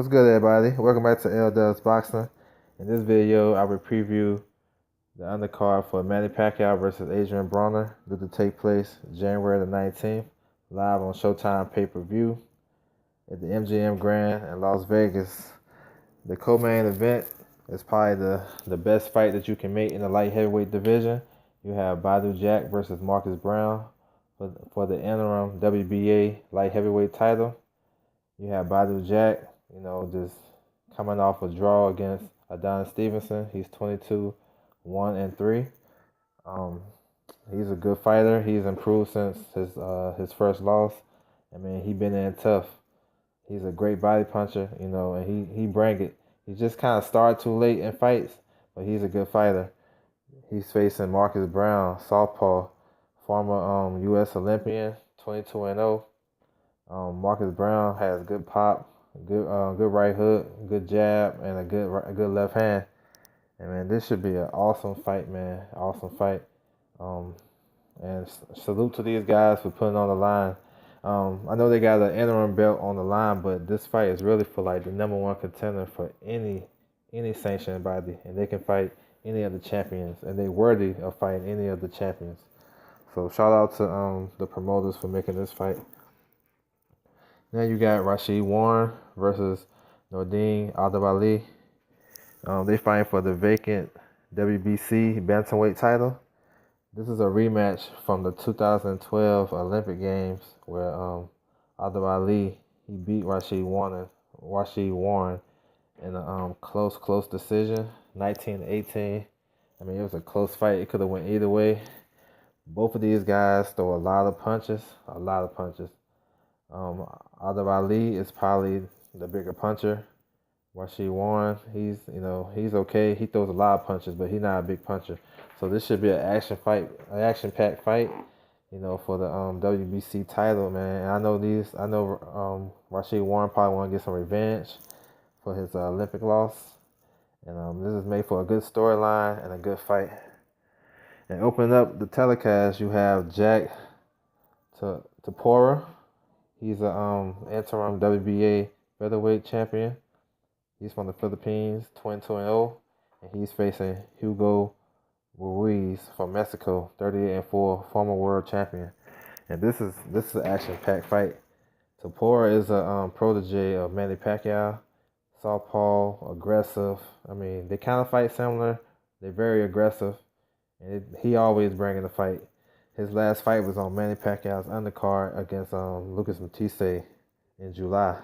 What's good, everybody? Welcome back to L Dubs Boxing. In this video, I will preview the undercard for Manny Pacquiao versus Adrien Broner, due to take place January the 19th, live on Showtime pay-per-view at the MGM Grand in Las Vegas. The co-main event is probably the best fight that you can make in the light heavyweight division. You have Badou Jhack versus Browne for the interim WBA light heavyweight title. You have Badou Jhack, just coming off a draw against Adrien Stevenson. He's 22-1-3. He's a good fighter. He's improved since his first loss. I mean, he's been in tough. He's a great body puncher, and he bring it. He just kind of started too late in fights, but he's a good fighter. He's facing Browne, southpaw, former U.S. Olympian, 22-0. Browne has good pop, good right hook, good jab, and a good left hand. And man, this should be an awesome fight, man. Awesome fight. And salute to these guys for putting on the line. I know they got an interim belt on the line, but this fight is really for like the #1 contender for any sanctioned body, and they can fight any of the champions, and they worthy of fighting any of the champions. So shout out to the promoters for making this fight. Now you got Rau'shee versus Nordine Oubaali. They fighting for the vacant WBC bantamweight title. This is a rematch from the 2012 Olympic Games where Oubaali he beat Rau'shee in a close decision, 19-18. I mean, it was a close fight. It could have went either way. Both of these guys throw a lot of punches. Oubaali is probably the bigger puncher. Rau'shee, he's okay. He throws a lot of punches, but he's not a big puncher. So this should be an action-packed fight, for the WBC title, man. And I know Rau'shee probably want to get some revenge for his Olympic loss. And this is made for a good storyline and a good fight. And opening up the telecast, you have Jhack Tepora. He's an interim WBA featherweight champion. He's from the Philippines, 22-0, and he's facing Hugo Ruiz from Mexico, 38-4, former world champion. And this is an action-packed fight. Tepora is a protege of Manny Pacquiao, southpaw, aggressive. I mean, they kind of fight similar. They're very aggressive, and he always bringing the fight. His last fight was on Manny Pacquiao's undercard against Lucas Matisse in July.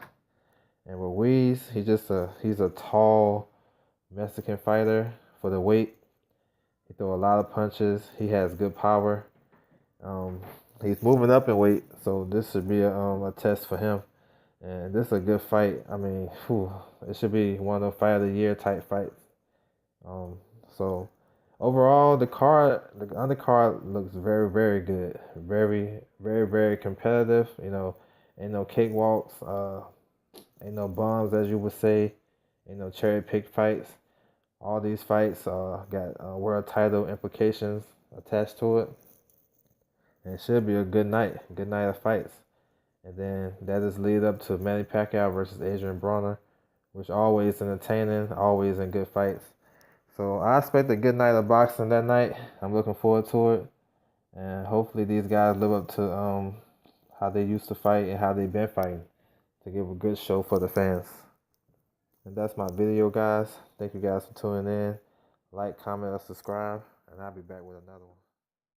And Ruiz, he's a tall Mexican fighter for the weight. He throws a lot of punches. He has good power. He's moving up in weight, so this should be a test for him. And this is a good fight. I mean, it should be one of those fight of the year type fights. So overall, the undercard looks very, very good. Very, very, very competitive. Ain't no cakewalks. Ain't no bums, as you would say. Ain't no cherry-picked fights. All these fights got world title implications attached to it. And it should be a good night of fights. And then that just lead up to Manny Pacquiao versus Adrien Broner, which always entertaining, always in good fights. So I expect a good night of boxing that night. I'm looking forward to it. And hopefully these guys live up to how they used to fight and how they've been fighting, to give a good show for the fans. And that's my video, guys. Thank you guys for tuning in. Like, comment, or subscribe, and I'll be back with another one.